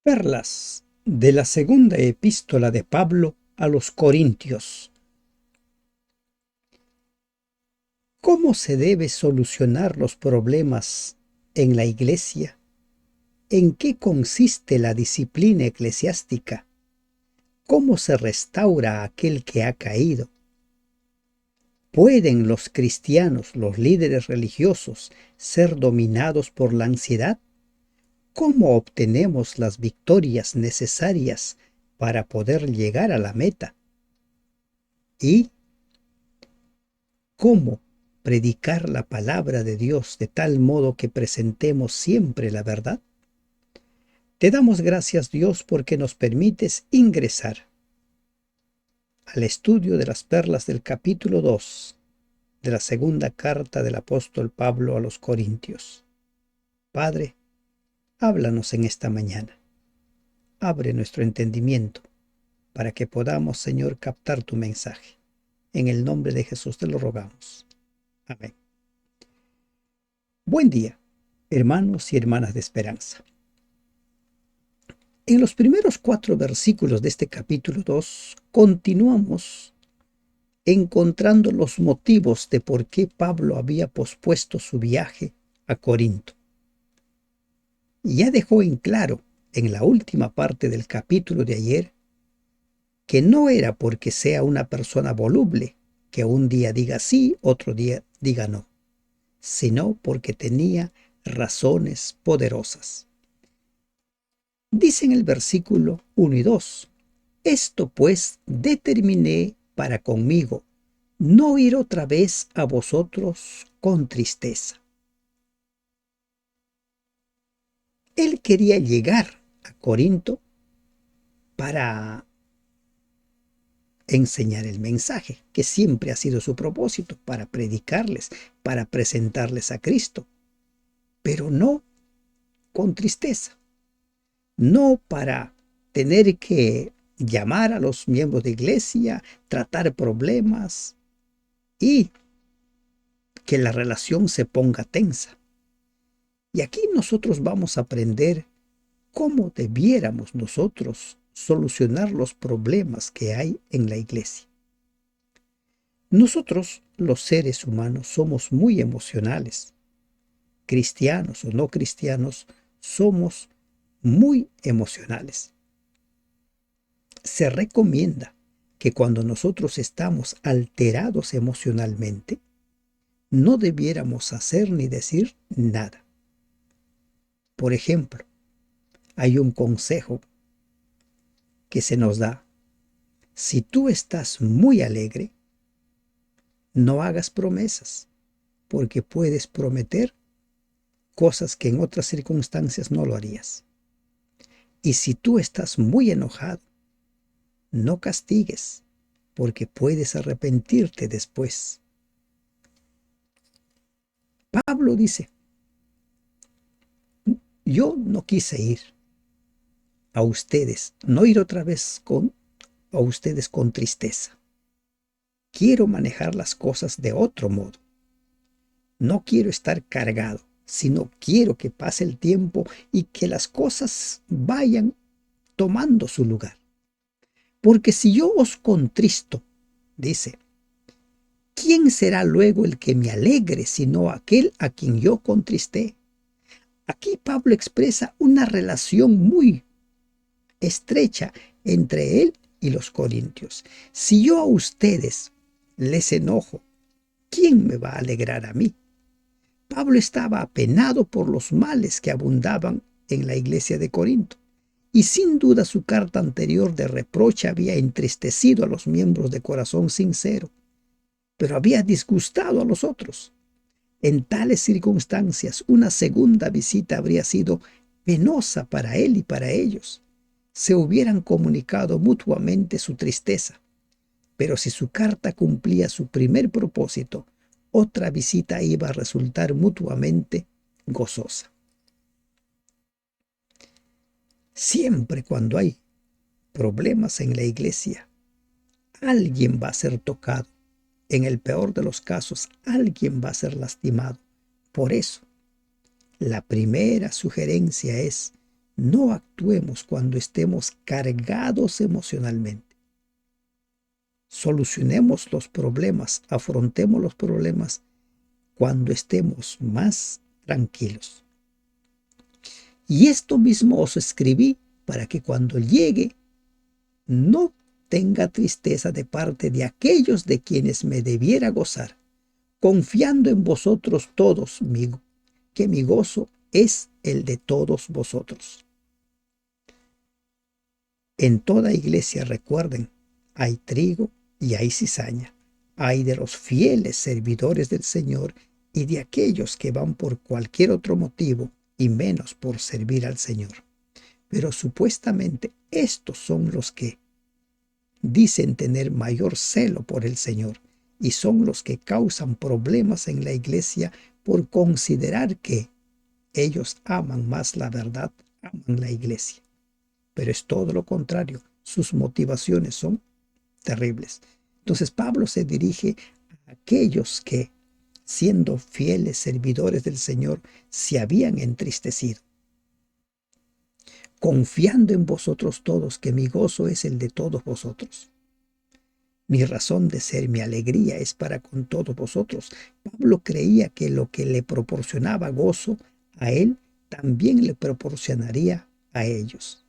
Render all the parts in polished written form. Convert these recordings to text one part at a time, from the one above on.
Perlas de la segunda epístola de Pablo a los Corintios. ¿Cómo se debe solucionar los problemas en la iglesia? ¿En qué consiste la disciplina eclesiástica? ¿Cómo se restaura a aquel que ha caído? ¿Pueden los cristianos, los líderes religiosos, ser dominados por la ansiedad? ¿Cómo obtenemos las victorias necesarias para poder llegar a la meta? ¿Y cómo predicar la palabra de Dios de tal modo que presentemos siempre la verdad? Te damos gracias, Dios, porque nos permites ingresar al estudio de las perlas del capítulo 2 de la segunda carta del apóstol Pablo a los Corintios. Padre, háblanos en esta mañana. Abre nuestro entendimiento para que podamos, Señor, captar tu mensaje. En el nombre de Jesús te lo rogamos. Amén. Buen día, hermanos y hermanas de esperanza. En los primeros 4 versículos de este capítulo 2 continuamos encontrando los motivos de por qué Pablo había pospuesto su viaje a Corinto. Ya dejó en claro en la última parte del capítulo de ayer que no era porque sea una persona voluble, que un día diga sí, otro día diga no, sino porque tenía razones poderosas. Dice en el versículo 1 y 2, esto pues determiné para conmigo, no ir otra vez a vosotros con tristeza. Él quería llegar a Corinto para enseñar el mensaje, que siempre ha sido su propósito, para predicarles, para presentarles a Cristo, pero no con tristeza, no para tener que llamar a los miembros de iglesia, tratar problemas y que la relación se ponga tensa. Y aquí nosotros vamos a aprender cómo debiéramos nosotros solucionar los problemas que hay en la iglesia. Nosotros, los seres humanos, somos muy emocionales. Cristianos o no cristianos, somos muy emocionales. Se recomienda que cuando nosotros estamos alterados emocionalmente, no debiéramos hacer ni decir nada. Por ejemplo, hay un consejo que se nos da. Si tú estás muy alegre, no hagas promesas, porque puedes prometer cosas que en otras circunstancias no lo harías. Y si tú estás muy enojado, no castigues, porque puedes arrepentirte después. Pablo dice, yo no quise ir a ustedes, no ir otra vez a ustedes con tristeza. Quiero manejar las cosas de otro modo. No quiero estar cargado, sino quiero que pase el tiempo y que las cosas vayan tomando su lugar. Porque si yo os contristo, dice, ¿quién será luego el que me alegre sino aquel a quien yo contristé? Aquí Pablo expresa una relación muy estrecha entre él y los corintios. Si yo a ustedes les enojo, ¿quién me va a alegrar a mí? Pablo estaba apenado por los males que abundaban en la iglesia de Corinto. Y sin duda su carta anterior de reproche había entristecido a los miembros de corazón sincero, pero había disgustado a los otros. En tales circunstancias, una segunda visita habría sido penosa para él y para ellos. Se hubieran comunicado mutuamente su tristeza, pero si su carta cumplía su primer propósito, otra visita iba a resultar mutuamente gozosa. Siempre cuando hay problemas en la iglesia, alguien va a ser tocado. En el peor de los casos, alguien va a ser lastimado. Por eso, la primera sugerencia es, No actuemos cuando estemos cargados emocionalmente. Solucionemos los problemas, afrontemos los problemas cuando estemos más tranquilos. Y esto mismo os escribí para que cuando llegue no tenga tristeza de parte de aquellos de quienes me debiera gozar, confiando en vosotros todos, que mi gozo es el de todos vosotros. En toda iglesia, recuerden, hay trigo y hay cizaña. Hay de los fieles servidores del Señor y de aquellos que van por cualquier otro motivo y menos por servir al Señor. Pero supuestamente estos son los que dicen tener mayor celo por el Señor y son los que causan problemas en la iglesia por considerar que ellos aman más la verdad, aman la iglesia. Pero es todo lo contrario, sus motivaciones son terribles. Entonces Pablo se dirige a aquellos que, siendo fieles servidores del Señor, se habían entristecido. Confiando en vosotros todos, que mi gozo es el de todos vosotros. Mi razón de ser, mi alegría es para con todos vosotros. Pablo creía que lo que le proporcionaba gozo a él, también le proporcionaría a ellos.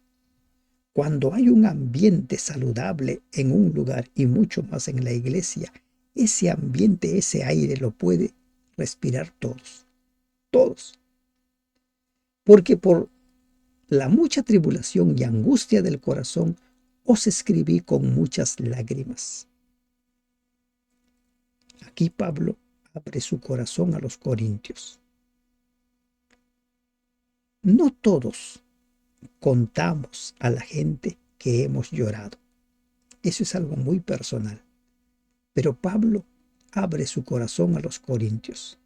Cuando hay un ambiente saludable en un lugar y mucho más en la iglesia, ese ambiente, ese aire lo puede respirar todos, todos. Porque por la mucha tribulación y angustia del corazón os escribí con muchas lágrimas. Aquí Pablo abre su corazón a los corintios. No todos contamos a la gente que hemos llorado. Eso es algo muy personal. Pero Pablo abre su corazón a los corintios.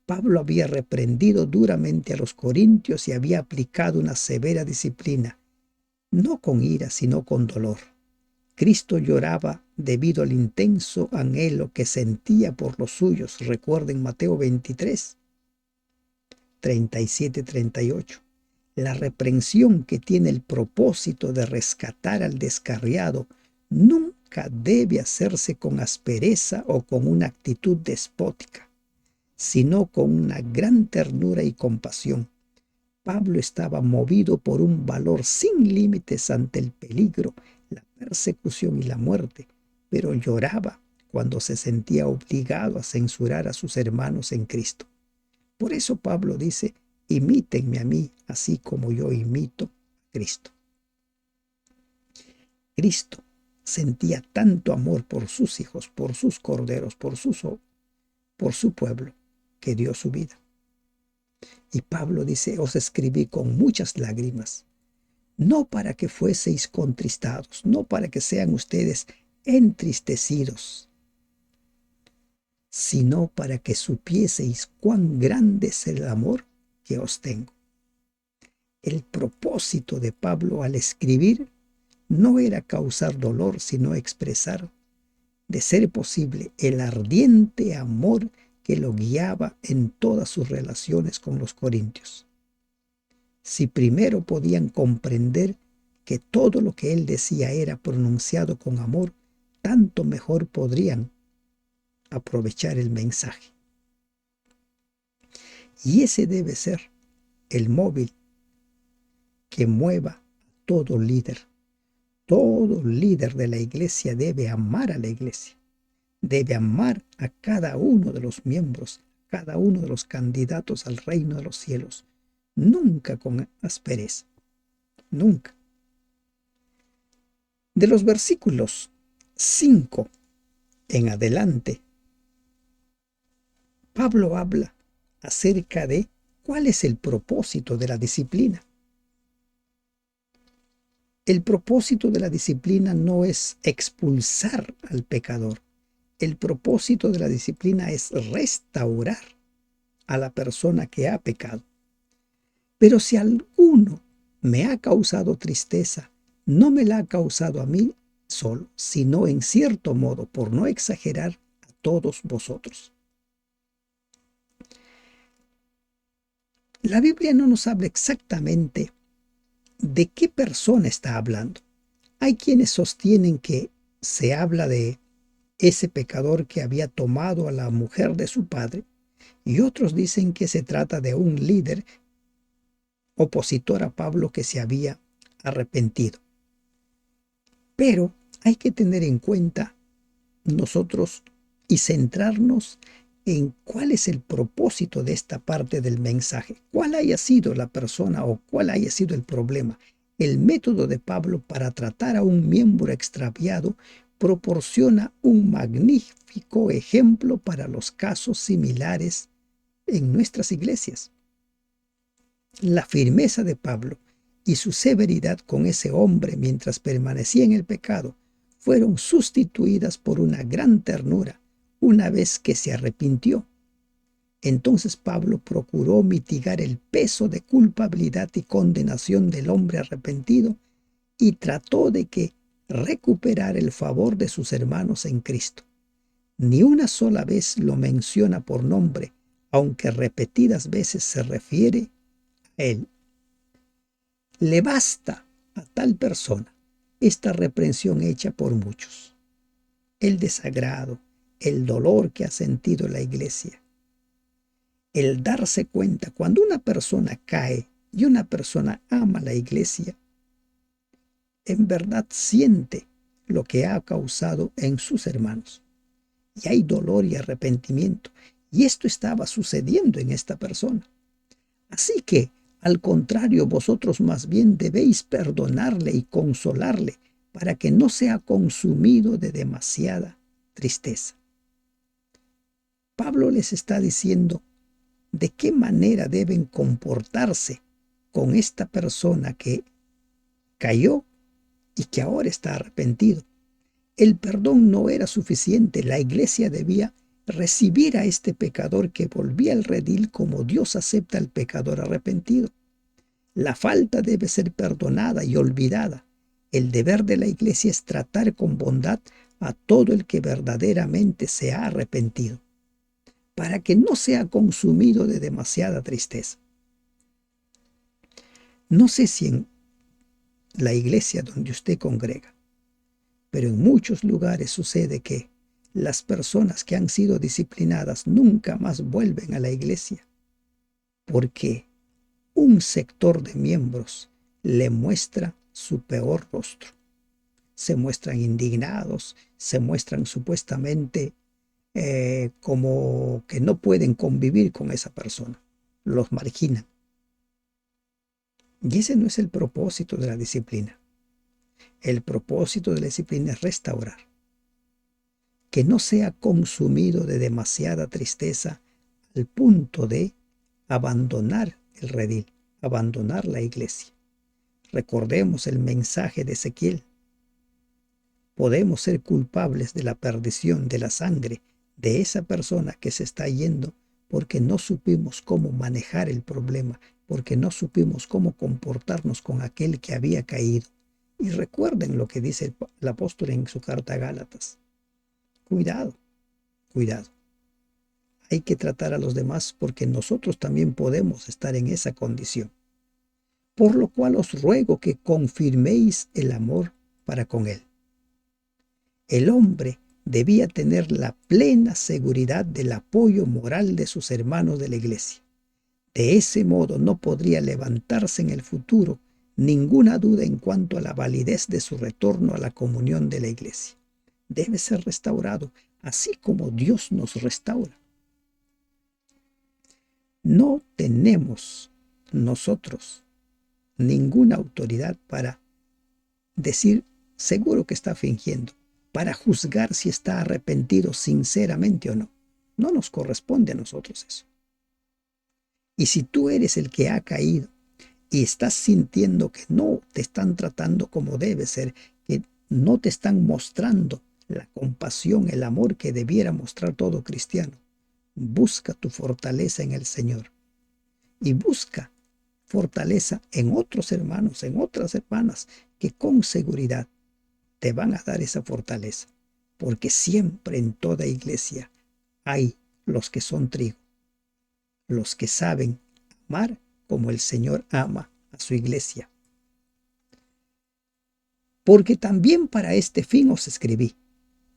Pablo había reprendido duramente a los corintios y había aplicado una severa disciplina, no con ira, sino con dolor. Cristo lloraba debido al intenso anhelo que sentía por los suyos. Recuerden Mateo 23, 37-38. La reprensión, que tiene el propósito de rescatar al descarriado, nunca debe hacerse con aspereza o con una actitud despótica, sino con una gran ternura y compasión. Pablo estaba movido por un valor sin límites ante el peligro, la persecución y la muerte, pero lloraba cuando se sentía obligado a censurar a sus hermanos en Cristo. Por eso Pablo dice: imítenme a mí, así como yo imito a Cristo. Cristo sentía tanto amor por sus hijos, por sus corderos, por su pueblo, que dio su vida. Y Pablo dice: os escribí con muchas lágrimas, no para que fueseis contristados, no para que sean ustedes entristecidos, sino para que supieseis cuán grande es el amor que os tengo. El propósito de Pablo al escribir no era causar dolor, sino expresar, de ser posible, el ardiente amor que lo guiaba en todas sus relaciones con los corintios. Si primero podían comprender que todo lo que él decía era pronunciado con amor, tanto mejor podrían aprovechar el mensaje. Y ese debe ser el móvil que mueva a todo líder. Todo líder de la iglesia debe amar a la iglesia. Debe amar a cada uno de los miembros, cada uno de los candidatos al reino de los cielos. Nunca con aspereza. Nunca. De los versículos 5 en adelante, Pablo habla acerca de cuál es el propósito de la disciplina. El propósito de la disciplina no es expulsar al pecador. El propósito de la disciplina es restaurar a la persona que ha pecado. Pero si alguno me ha causado tristeza, no me la ha causado a mí solo, sino en cierto modo, por no exagerar, a todos vosotros. La Biblia no nos habla exactamente ¿de qué persona está hablando? Hay quienes sostienen que se habla de ese pecador que había tomado a la mujer de su padre, y otros dicen que se trata de un líder opositor a Pablo que se había arrepentido. Pero hay que tener en cuenta nosotros y centrarnos en cuál es el propósito de esta parte del mensaje, cuál haya sido la persona o cuál haya sido el problema. El método de Pablo para tratar a un miembro extraviado proporciona un magnífico ejemplo para los casos similares en nuestras iglesias. La firmeza de Pablo y su severidad con ese hombre mientras permanecía en el pecado fueron sustituidas por una gran ternura una vez que se arrepintió. Entonces Pablo procuró mitigar el peso de culpabilidad y condenación del hombre arrepentido y trató de que recuperara el favor de sus hermanos en Cristo. Ni una sola vez lo menciona por nombre, aunque repetidas veces se refiere a él. Le basta a tal persona esta reprensión hecha por muchos, el desagrado, el dolor que ha sentido la iglesia, el darse cuenta cuando una persona cae y una persona ama la iglesia, en verdad siente lo que ha causado en sus hermanos. Y hay dolor y arrepentimiento. Y esto estaba sucediendo en esta persona. Así que, al contrario, vosotros más bien debéis perdonarle y consolarle para que no sea consumido de demasiada tristeza. Pablo les está diciendo de qué manera deben comportarse con esta persona que cayó y que ahora está arrepentido. El perdón no era suficiente. La iglesia debía recibir a este pecador que volvía al redil como Dios acepta al pecador arrepentido. La falta debe ser perdonada y olvidada. El deber de la iglesia es tratar con bondad a todo el que verdaderamente se ha arrepentido, para que no sea consumido de demasiada tristeza. No sé si en la iglesia donde usted congrega, pero en muchos lugares sucede que las personas que han sido disciplinadas nunca más vuelven a la iglesia, porque un sector de miembros le muestra su peor rostro. Se muestran indignados, se muestran supuestamente como que no pueden convivir con esa persona, los marginan. Y ese no es el propósito de la disciplina. El propósito de la disciplina es restaurar, que no sea consumido de demasiada tristeza al punto de abandonar el redil, abandonar la iglesia. Recordemos el mensaje de Ezequiel. Podemos ser culpables de la perdición de la sangre de esa persona que se está yendo porque no supimos cómo manejar el problema, porque no supimos cómo comportarnos con aquel que había caído. Y recuerden lo que dice el apóstol en su carta a Gálatas. Cuidado, cuidado. Hay que tratar a los demás porque nosotros también podemos estar en esa condición. Por lo cual os ruego que confirméis el amor para con él. El hombre debía tener la plena seguridad del apoyo moral de sus hermanos de la iglesia. De ese modo no podría levantarse en el futuro ninguna duda en cuanto a la validez de su retorno a la comunión de la iglesia. Debe ser restaurado, así como Dios nos restaura. No tenemos nosotros ninguna autoridad para decir seguro que está fingiendo, para juzgar si está arrepentido sinceramente o no. No nos corresponde a nosotros eso. Y si tú eres el que ha caído y estás sintiendo que no te están tratando como debe ser, que no te están mostrando la compasión, el amor que debiera mostrar todo cristiano, busca tu fortaleza en el Señor y busca fortaleza en otros hermanos, en otras hermanas que con seguridad te van a dar esa fortaleza, porque siempre en toda iglesia hay los que son trigo, los que saben amar como el Señor ama a su iglesia. Porque también para este fin os escribí,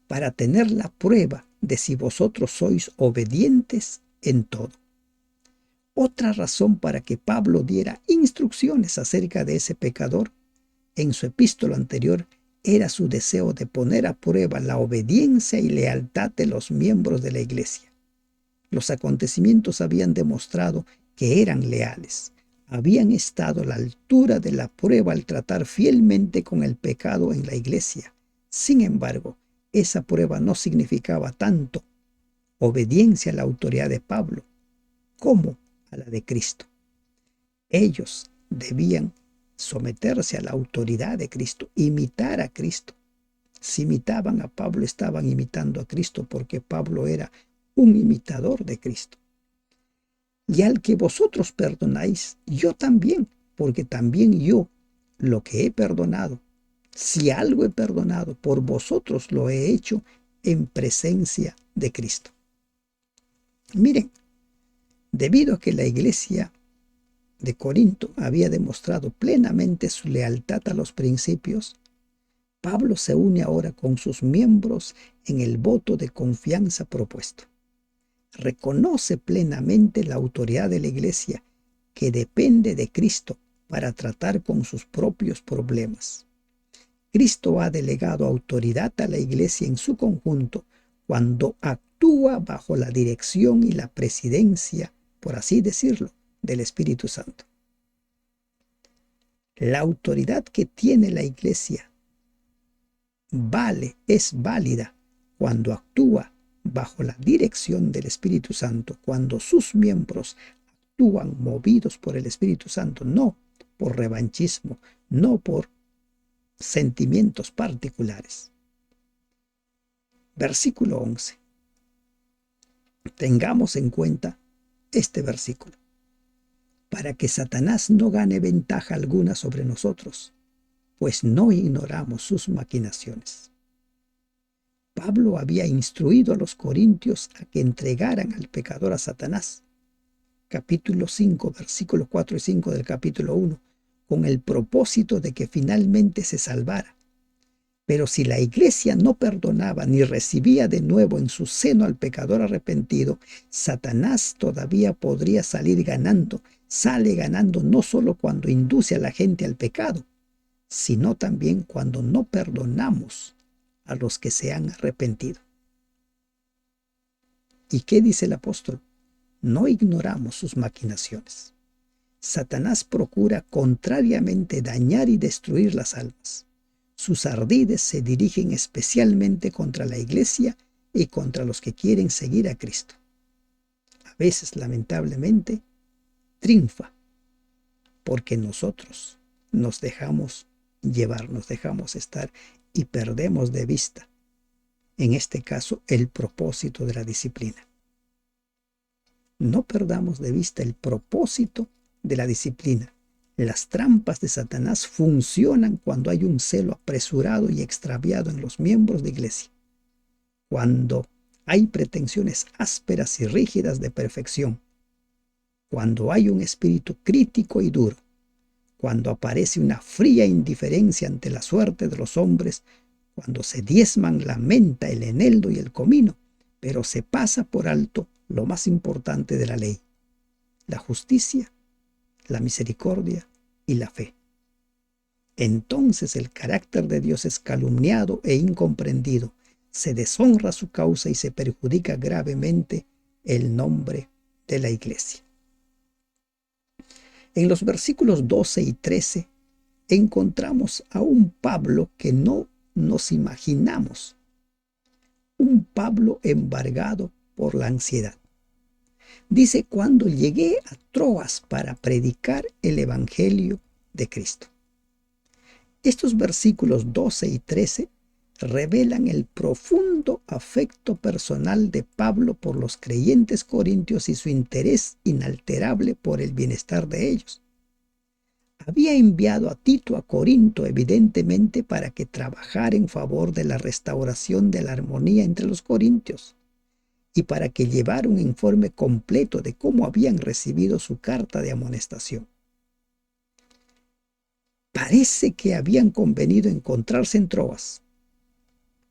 para tener la prueba de si vosotros sois obedientes en todo. Otra razón para que Pablo diera instrucciones acerca de ese pecador en su epístola anterior era su deseo de poner a prueba la obediencia y lealtad de los miembros de la iglesia. Los acontecimientos habían demostrado que eran leales. Habían estado a la altura de la prueba al tratar fielmente con el pecado en la iglesia. Sin embargo, esa prueba no significaba tanto obediencia a la autoridad de Pablo como a la de Cristo. Ellos debían someterse a la autoridad de Cristo, imitar a Cristo. Si imitaban a Pablo, estaban imitando a Cristo porque Pablo era un imitador de Cristo. Y al que vosotros perdonáis, yo también, porque también yo lo que he perdonado, si algo he perdonado, por vosotros lo he hecho en presencia de Cristo. Miren, debido a que la iglesia de Corinto había demostrado plenamente su lealtad a los principios, Pablo se une ahora con sus miembros en el voto de confianza propuesto. Reconoce plenamente la autoridad de la iglesia que depende de Cristo para tratar con sus propios problemas. Cristo ha delegado autoridad a la iglesia en su conjunto cuando actúa bajo la dirección y la presidencia, por así decirlo, del Espíritu Santo. La autoridad que tiene la iglesia es válida cuando actúa bajo la dirección del Espíritu Santo, cuando sus miembros actúan movidos por el Espíritu Santo, no por revanchismo, no por sentimientos particulares. Versículo 11. Tengamos en cuenta este versículo, para que Satanás no gane ventaja alguna sobre nosotros, pues no ignoramos sus maquinaciones. Pablo había instruido a los corintios a que entregaran al pecador a Satanás. Capítulo 5, versículos 4 y 5 del capítulo 1, con el propósito de que finalmente se salvara. Pero si la iglesia no perdonaba ni recibía de nuevo en su seno al pecador arrepentido, Satanás todavía podría salir ganando. Sale ganando no solo cuando induce a la gente al pecado, sino también cuando no perdonamos a los que se han arrepentido. ¿Y qué dice el apóstol? No ignoramos sus maquinaciones. Satanás procura contrariamente dañar y destruir las almas. Sus ardides se dirigen especialmente contra la iglesia y contra los que quieren seguir a Cristo. A veces, lamentablemente, triunfa porque nosotros nos dejamos llevar, nos dejamos estar y perdemos de vista, en este caso, el propósito de la disciplina. No perdamos de vista el propósito de la disciplina. Las trampas de Satanás funcionan cuando hay un celo apresurado y extraviado en los miembros de iglesia, cuando hay pretensiones ásperas y rígidas de perfección, cuando hay un espíritu crítico y duro, cuando aparece una fría indiferencia ante la suerte de los hombres, cuando se diezman la menta, el eneldo y el comino, pero se pasa por alto lo más importante de la ley, la justicia, la misericordia y la fe. Entonces el carácter de Dios es calumniado e incomprendido, se deshonra su causa y se perjudica gravemente el nombre de la iglesia. En los versículos 12 y 13 encontramos a un Pablo que no nos imaginamos, un Pablo embargado por la ansiedad. Dice: cuando llegué a Troas para predicar el evangelio de Cristo. Estos versículos 12 y 13 revelan el profundo afecto personal de Pablo por los creyentes corintios y su interés inalterable por el bienestar de ellos. Había enviado a Tito a Corinto evidentemente para que trabajara en favor de la restauración de la armonía entre los corintios y para que llevara un informe completo de cómo habían recibido su carta de amonestación. Parece que habían convenido encontrarse en Troas,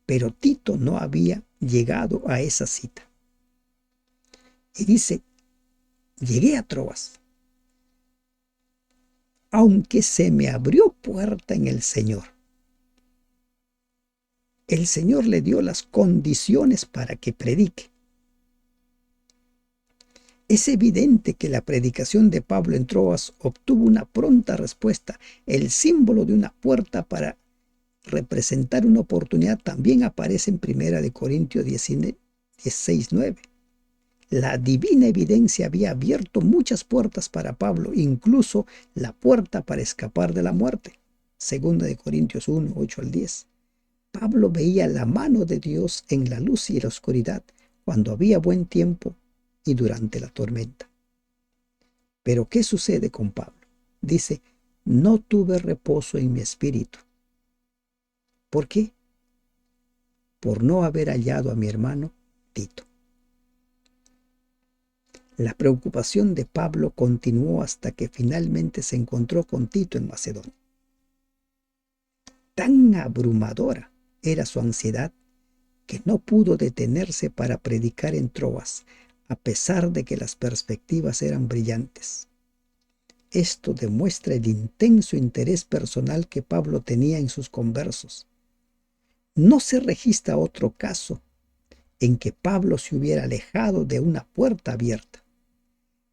pero Tito no había llegado a esa cita. Y dice, llegué a Troas, aunque se me abrió puerta en el Señor. El Señor le dio las condiciones para que predique. Es evidente que la predicación de Pablo en Troas obtuvo una pronta respuesta. El símbolo de una puerta para representar una oportunidad también aparece en 1 Corintios 16:9. La divina evidencia había abierto muchas puertas para Pablo, incluso la puerta para escapar de la muerte. 2 Corintios 1:8-10. Pablo veía la mano de Dios en la luz y la oscuridad, cuando había buen tiempo y durante la tormenta. Pero ¿qué sucede con Pablo? Dice, no tuve reposo en mi espíritu. ¿Por qué? Por no haber hallado a mi hermano Tito. La preocupación de Pablo continuó hasta que finalmente se encontró con Tito en Macedonia. Tan abrumadora era su ansiedad que no pudo detenerse para predicar en Troas, a pesar de que las perspectivas eran brillantes. Esto demuestra el intenso interés personal que Pablo tenía en sus conversos. No se registra otro caso en que Pablo se hubiera alejado de una puerta abierta.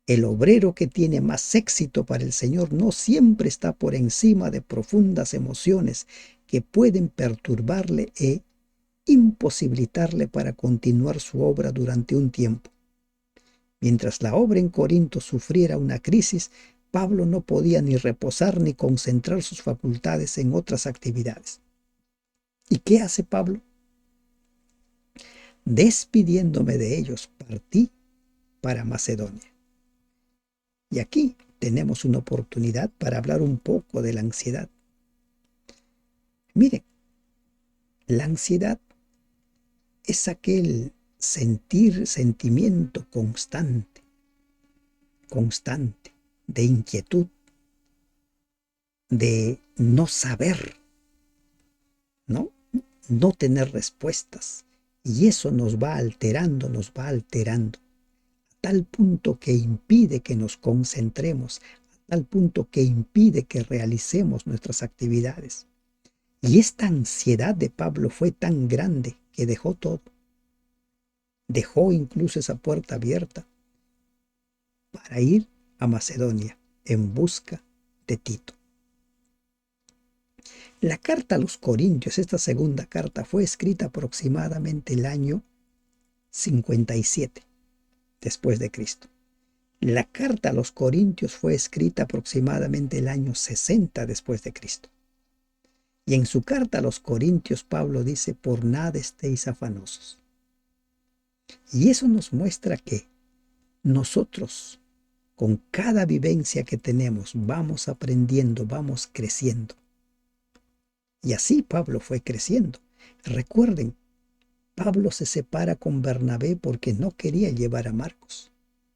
El obrero que tiene más éxito para el Señor no siempre está por encima de profundas emociones que pueden perturbarle e imposibilitarle para continuar su obra durante un tiempo. Mientras la obra en Corinto sufriera una crisis, Pablo no podía ni reposar ni concentrar sus facultades en otras actividades. ¿Y qué hace Pablo? Despidiéndome de ellos, partí para Macedonia. Y aquí tenemos una oportunidad para hablar un poco de la ansiedad. Miren, la ansiedad es aquel sentimiento constante, de inquietud, de no saber, ¿no? No tener respuestas. Y eso nos va alterando, a tal punto que impide que nos concentremos, a tal punto que impide que realicemos nuestras actividades. Y esta ansiedad de Pablo fue tan grande que dejó todo. Dejó incluso esa puerta abierta para ir a Macedonia en busca de Tito. La carta a los Corintios, esta segunda carta, fue escrita aproximadamente el año 57 después de Cristo. La carta a los Corintios fue escrita aproximadamente el año 60 después de Cristo. Y en su carta a los Corintios, Pablo dice, por nada estéis afanosos. Y eso nos muestra que nosotros, con cada vivencia que tenemos, vamos aprendiendo, vamos creciendo. Y así Pablo fue creciendo. Recuerden, Pablo se separa con Bernabé porque no quería llevar a Marcos.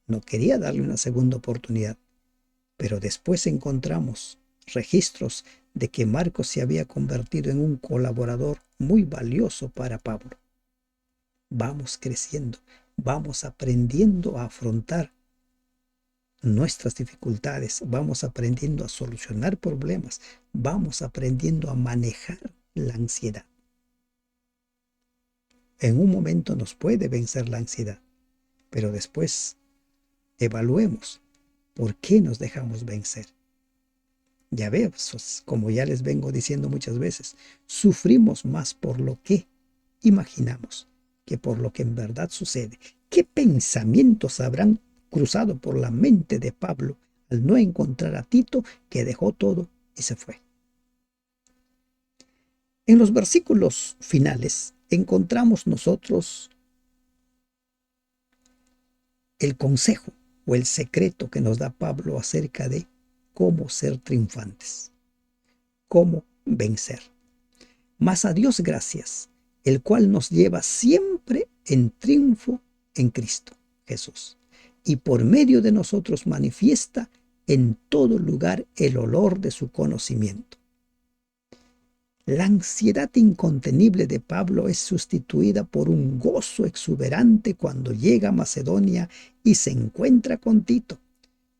No quería darle una segunda oportunidad. Pero después encontramos registros de que Marcos se había convertido en un colaborador muy valioso para Pablo. Vamos creciendo, vamos aprendiendo a afrontar nuestras dificultades, vamos aprendiendo a solucionar problemas, vamos aprendiendo a manejar la ansiedad. En un momento nos puede vencer la ansiedad, pero después evaluemos por qué nos dejamos vencer. Ya vemos, como ya les vengo diciendo muchas veces, sufrimos más por lo que imaginamos que por lo que en verdad sucede. ¿Qué pensamientos habrán cruzado por la mente de Pablo al no encontrar a Tito, que dejó todo y se fue? En los versículos finales encontramos nosotros el consejo o el secreto que nos da Pablo acerca de cómo ser triunfantes, cómo vencer. Mas a Dios gracias, el cual nos lleva siempre en triunfo en Cristo Jesús, y por medio de nosotros manifiesta en todo lugar el olor de su conocimiento. La ansiedad incontenible de Pablo es sustituida por un gozo exuberante cuando llega a Macedonia y se encuentra con Tito.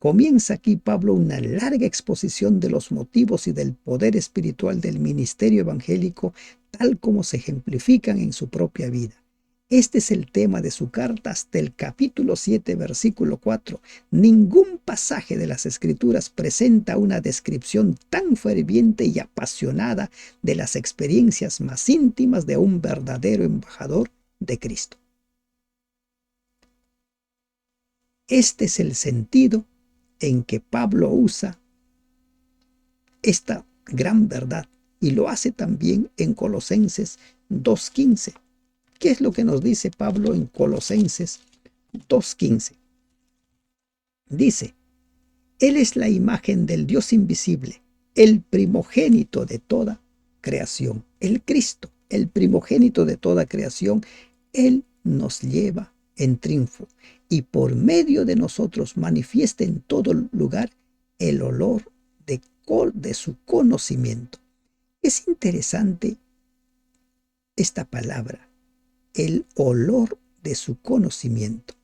Comienza aquí Pablo una larga exposición de los motivos y del poder espiritual del ministerio evangélico, tal como se ejemplifican en su propia vida. Este es el tema de su carta hasta el capítulo 7, versículo 4. Ningún pasaje de las Escrituras presenta una descripción tan ferviente y apasionada de las experiencias más íntimas de un verdadero embajador de Cristo. Este es el sentido en que Pablo usa esta gran verdad y lo hace también en Colosenses 2:15. ¿Qué es lo que nos dice Pablo en Colosenses 2:15? Dice: Él es la imagen del Dios invisible, el primogénito de toda creación. El Cristo, el primogénito de toda creación, Él nos lleva en triunfo y por medio de nosotros manifiesta en todo lugar el olor de su conocimiento. Es interesante esta palabra, el olor de su conocimiento.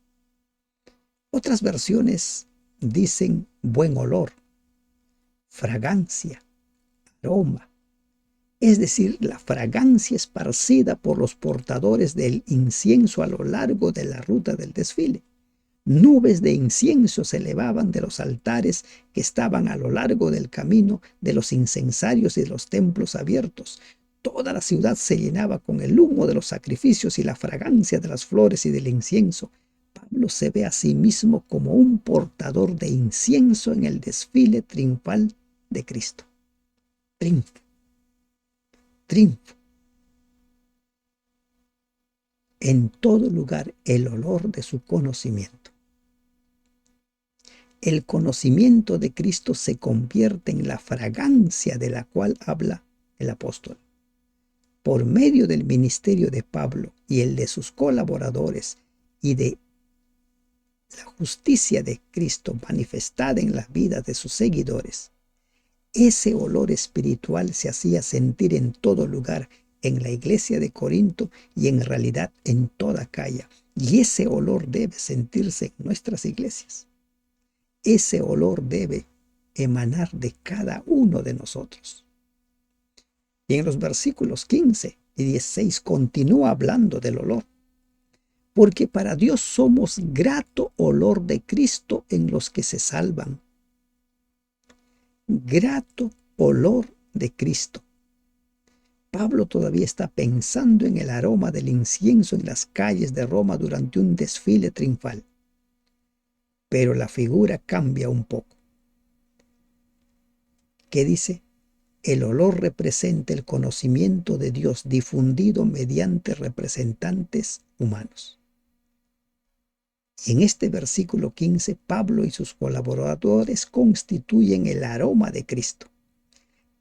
Otras versiones dicen buen olor, fragancia, aroma, es decir, la fragancia esparcida por los portadores del incienso a lo largo de la ruta del desfile. Nubes de incienso se elevaban de los altares que estaban a lo largo del camino de los incensarios y de los templos abiertos. Toda la ciudad se llenaba con el humo de los sacrificios y la fragancia de las flores y del incienso. Pablo se ve a sí mismo como un portador de incienso en el desfile triunfal de Cristo. Triunfo, triunfo. En todo lugar el olor de su conocimiento. El conocimiento de Cristo se convierte en la fragancia de la cual habla el apóstol. Por medio del ministerio de Pablo y el de sus colaboradores y de la justicia de Cristo manifestada en las vidas de sus seguidores, ese olor espiritual se hacía sentir en todo lugar, en la iglesia de Corinto y en realidad en toda Acaya. Y ese olor debe sentirse en nuestras iglesias. Ese olor debe emanar de cada uno de nosotros. Y en los versículos 15 y 16 continúa hablando del olor. Porque para Dios somos grato olor de Cristo en los que se salvan. Grato olor de Cristo. Pablo todavía está pensando en el aroma del incienso en las calles de Roma durante un desfile triunfal. Pero la figura cambia un poco. ¿Qué dice? El olor representa el conocimiento de Dios difundido mediante representantes humanos. Y en este versículo 15, Pablo y sus colaboradores constituyen el aroma de Cristo.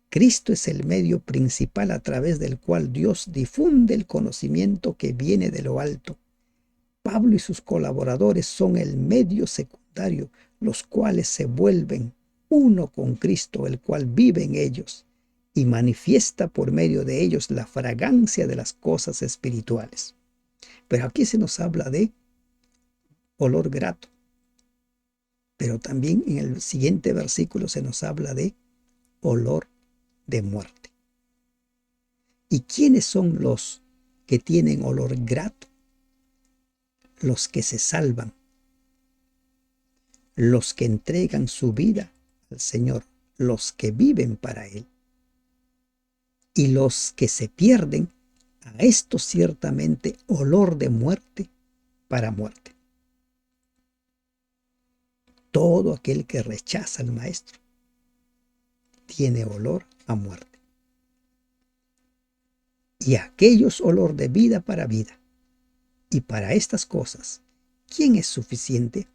Cristo es el medio principal a través del cual Dios difunde el conocimiento que viene de lo alto. Pablo y sus colaboradores son el medio secundario, los cuales se vuelven uno con Cristo, el cual vive en ellos y manifiesta por medio de ellos la fragancia de las cosas espirituales. Pero aquí se nos habla de olor grato. Pero también en el siguiente versículo se nos habla de olor de muerte. ¿Y quiénes son los que tienen olor grato? Los que se salvan, los que entregan su vida al Señor, los que viven para Él. Y los que se pierden, a esto ciertamente olor de muerte para muerte. Todo aquel que rechaza al Maestro tiene olor a muerte. Y aquellos olor de vida para vida. Y para estas cosas, ¿quién es suficiente?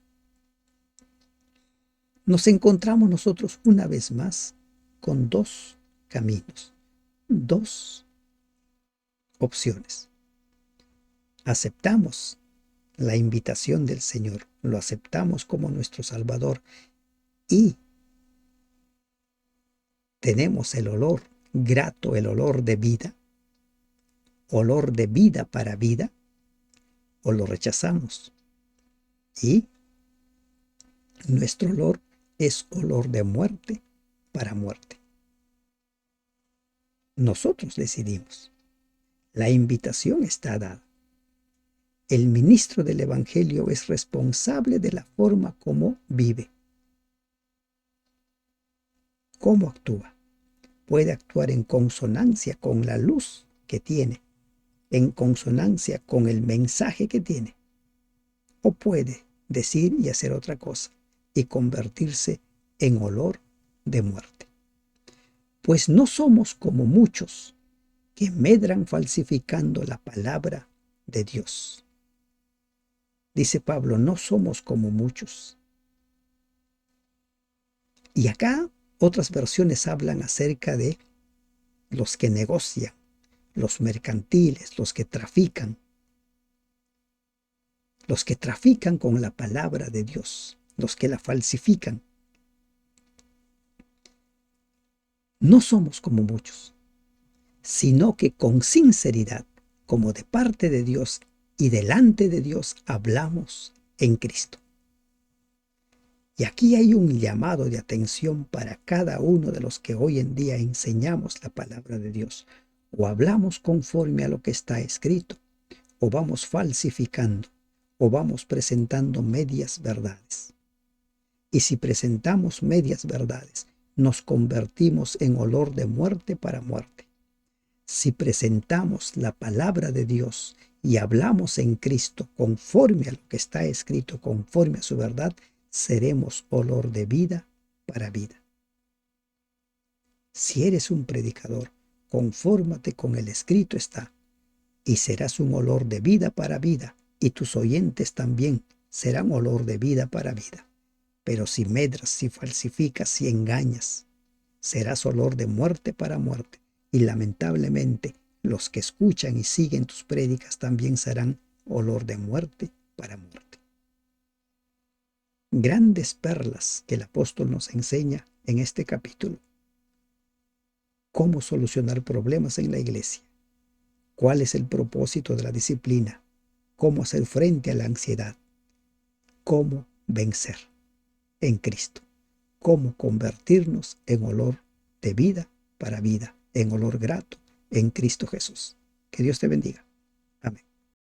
Nos encontramos nosotros una vez más con dos caminos, dos opciones. Aceptamos la invitación del Señor, lo aceptamos como nuestro Salvador y tenemos el olor grato el olor de vida para vida, o lo rechazamos. Y nuestro olor es olor de muerte para muerte. Nosotros decidimos. La invitación está dada. El ministro del Evangelio es responsable de la forma como vive, cómo actúa. Puede actuar en consonancia con la luz que tiene, en consonancia con el mensaje que tiene, o puede decir y hacer otra cosa y convertirse en olor de muerte. Pues no somos como muchos que medran falsificando la palabra de Dios. Dice Pablo, no somos como muchos. Y acá otras versiones hablan acerca de los que negocian, los mercantiles, los que trafican con la palabra de Dios, los que la falsifican. No somos como muchos, sino que con sinceridad, como de parte de Dios y delante de Dios, hablamos en Cristo. Y aquí hay un llamado de atención para cada uno de los que hoy en día enseñamos la palabra de Dios. O hablamos conforme a lo que está escrito, o vamos falsificando, o vamos presentando medias verdades. Y si presentamos medias verdades, nos convertimos en olor de muerte para muerte. Si presentamos la palabra de Dios y hablamos en Cristo conforme a lo que está escrito, conforme a su verdad, seremos olor de vida para vida. Si eres un predicador, confórmate con el escrito está, y serás un olor de vida para vida, y tus oyentes también serán olor de vida para vida. Pero si medras, si falsificas, si engañas, serás olor de muerte para muerte, y lamentablemente los que escuchan y siguen tus prédicas también serán olor de muerte para muerte. Grandes perlas que el apóstol nos enseña en este capítulo. Cómo solucionar problemas en la iglesia. Cuál es el propósito de la disciplina. Cómo hacer frente a la ansiedad. Cómo vencer en Cristo. Cómo convertirnos en olor de vida para vida, en olor grato en Cristo Jesús. Que Dios te bendiga.